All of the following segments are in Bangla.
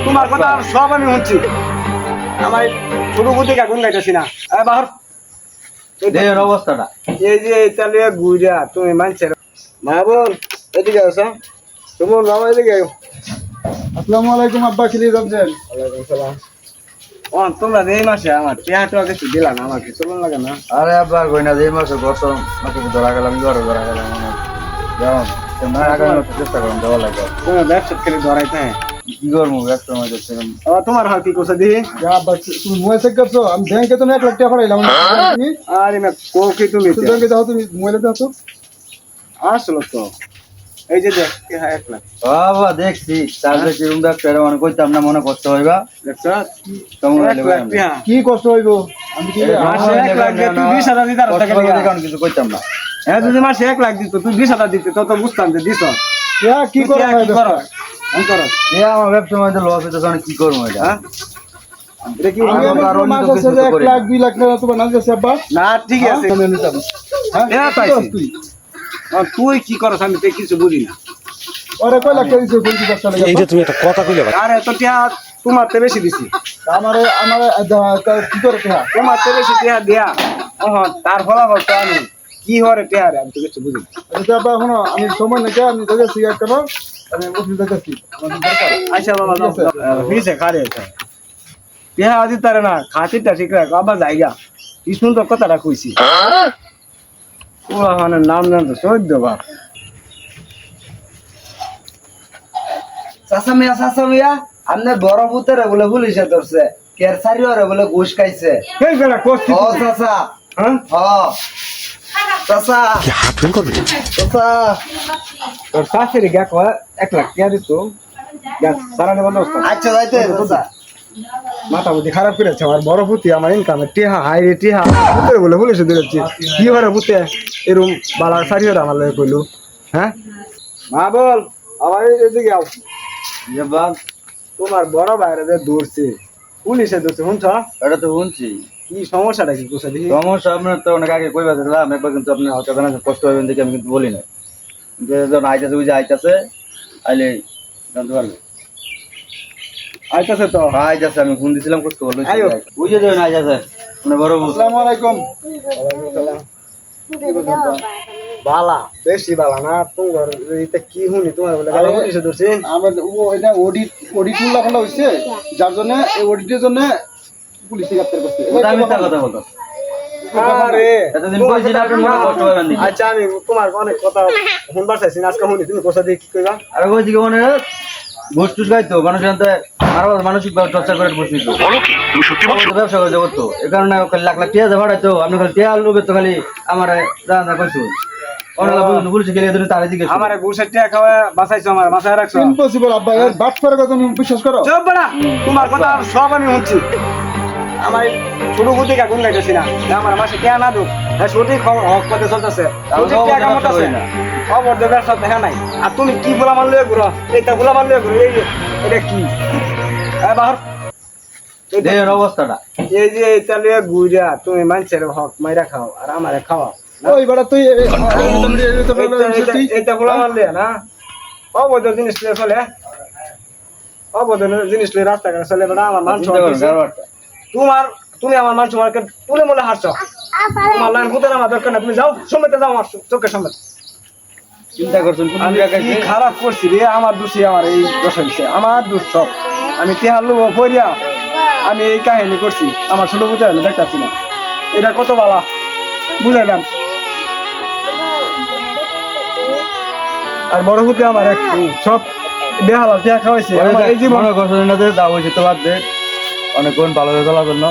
তোমার কথা সব আমি শুনছি। আমার ছোট বুদ্ধি কাকুন গাইতেছি না বাহর দেহের অবস্থাটা এই যে এটা লিয়ে গুইরা তুমি মানছেন মা বোন এদিকে আসো তোমার বাবা এদিকে আসসালামু আলাইকুম আব্বা কি যাচ্ছেন? ওয়ালাইকুম সালাম। তোমরা এই মাসে আমার টেহাটা কিছু দিলা না আমাকে চলুন লাগে না। আরে আব্বা কই না এই মাসে গত মাসে ধরা গেলাম ঘরে ধরা গেলাম যাও তোমরা আগানোর চেষ্টা করুন দেওয়া লাগে তোমার ব্যবসা খেলে ধরাইতে কি করবো ব্যবসা মধ্যে ছিলাম তোমার হাত কি করছে দিহি আব্বা তুমি মোবাইল চেক করছো? আমি ব্যাংকে তো 1 লাখ টাকা পাঠাইলাম। আরে না কোকি তুমি ব্যাংকে যাও, তুমি মোবাইলে যাও তো। আসলো তো এই যে দেখ 1 লাখ বাবা দেখছি চার্জে কি রুম ব্যবসা মানে কইতাম না মনে কষ্ট হইবা দেখছো কেমন 1 লাখ টাকা কি কষ্ট হইব? আমি কি মাসে 1 লাখ দিয়ে তুই 20,000 দিতে আর টাকা দিয়া কারণ কিছু কইতাম না হ্যাঁ যদি মাসে 1 লাখ দিত তুই 20,000 দিতে তো বুঝতাম যে দিছ কি করো কি করো কি করো এ আমার ব্যবসা মধ্যে লস হইতেছে আমি কি করবো এটা হ্যাঁ এটা কি আমি আমার আরো মাস অন্য আছে কিছু 1 করি। লাখ 2 লাখ টাকা তোমার নাম যাচ্ছে আব্বা। না ঠিক আছে আমি নিতাম। হ্যাঁ হ্যাঁ, কি পাইছি। করছ তুই? তুই কি করছ আমি তো কিছু বুঝি না ওরে কয় লাখ টাকা দিছো বলছি ব্যবসা লাগে? এই যে তুমি একটা কথা কইলে ভাই আরে তো টিয়া তোমার তো বেশি দিছি আমারে আমারে কি করে টাকা? তোমার তো বেশি টিয়া দিয়া তার ফলাফল তো আমি কি হরে টিয়া রে আমি তো কিছু বুঝি না এটা আব্বা শোনো, আমি সময় নাকি আমি তোকে সিগারেট করো, আমি অফিস যাচ্ছি আমার দরকার। আচ্ছা বাবা ফিসে খারে আছে টিয়া আদি তারে না খাতিরটা ঠিক রাখো আবার জায়গা কি সুন্দর কথাটা কইছি ওরা মানে নাম জান তো সহ্য বাপ চাচা মিয়া আমনে বড় পুতরে বলে পুলিশে ধরছে কের সারি ওরে বলে ঘুষ খাইছে এই বেলা কোস্তি ও চাচা হ্যাঁ চাচা কি হাত ফোন করবে চাচা তোর শাশুড়ি গা কয় 1 লাখ টাকা দিত গ্যাস সারানো বন্দোবস্ত আচ্ছা যাইতে চাচা মাথা বুদ্ধি খারাপ করেছে আমার বড় পুতি আমার ইনকামে টিহা হাই রে টিহা পুতের বলে পুলিশে দিয়েছি কি হরে পুতে এরম বালা সারি হরে আমার লাগে কইলো হ্যাঁ মা বল আমার এদিকে আও যে বাপ তোমার বড় বাইরে যে দৌড়ছে পুলিশে দৌড়ছে শুনছ এটা তো শুনছি কি সমস্যাটা কি কোসা দেখি সমস্যা আপনার তো অনেক আগে কইবা দিলাম একবার কিন্তু আপনি হালকা জানা কষ্ট হবেন দেখে আমি কিন্তু বলি না যে যখন আইতাছে ওই যে আইতাছে আইলে জানতে পারবে আইতাছে তো আইতাছে আমি ফোন দিছিলাম কষ্ট বললো আইও। ওই যে যখন আইতাছে মানে বড় বউ আসসালামু আলাইকুম। বালা বেশি বালা না তোমার এটা কি হুনি তোমার বলে গালা পুলিশে দৌড়ছে আমার এটা অডিট লেখা হইছে, যার জন্য এই অডিটের জন্য পুলিশ গ্রেফতার করছে। আমি তার কথা বলতো আরে এতদিন কইছি না আপনি মনে কষ্ট হবেন না আচ্ছা আমি তোমার অনেক কথা শুনবার চাইছি না আজকে শুনি তুমি কোসা দিয়ে কি কইবা আর কইছি কি মনে ঘুষ টুস খাইতো মানুষ জানতে মানসিক চর্চা করে বসিত ব্যবসা করে করতো এই কারণে খালি লাখ লাখ টিয়া ভাড়াইতো আপনি খালি টিয়া লোকের তো খালি আমার রান্না কইছো পুলিশে গেলে তারা জিজ্ঞেস আমার ঘুষের টাকা খাওয়া বাঁচাইছো আমার বাঁচায় রাখছো ইম্পসিবল আব্বা, এর বাট করে কথা তুমি বিশ্বাস করো? চুপ বড়া তোমার কথা সব আমি শুনছি আমার ছোট বুদ্ধি কাকুন গাইতেছি না আমার মাসে টাকা না দুক সঠিক হক পথে চলতেছে সঠিক টাকা কামাতেছে খবর দেবে সব দেখা নাই আর তুমি কি বলা মানলে ঘুরো এইটা বলা মানলে ঘুরো এই যে এটা কি বাহর দেহের অবস্থাটা এই যে এটা লিয়ে ঘুরা তুমি মানুষের হক মাইরা খাও আর আমারে খাওয়াও ওই বেটা তুই এটা বলা মানলে না অবৈধ জিনিস লিয়ে চলে অবৈধ জিনিস লিয়ে রাস্তাঘাটে চলে বেটা আমার মান তোমার তুমি আমার মান সম্মানকে তুলে মনে হারছো তোমার লাইন হতে আমার দরকার না তুমি যাও সমেতে যাও আমার চোখের সামনে চিন্তা করছেন আমি কি খারাপ করছি রে আমার দোষী আমার এই দোষ হয়েছে আমার দোষ সব আমি তেহার লোক পড়িয়া আমি এই কাহিনী করছি আমার ছোট বুঝে হলে দেখতেছি না এটা কত বালা বুঝাইলাম আর বড় হতে আমার এক সব বেহালা টেহা খাওয়াইছে আমার এই জীবন মনে করছেন না যে দাও হয়েছে তো বাদ দে অনেকক্ষণ ভালো হয়ে চলার জন্য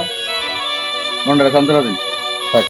মনটা শান্ত রাখেন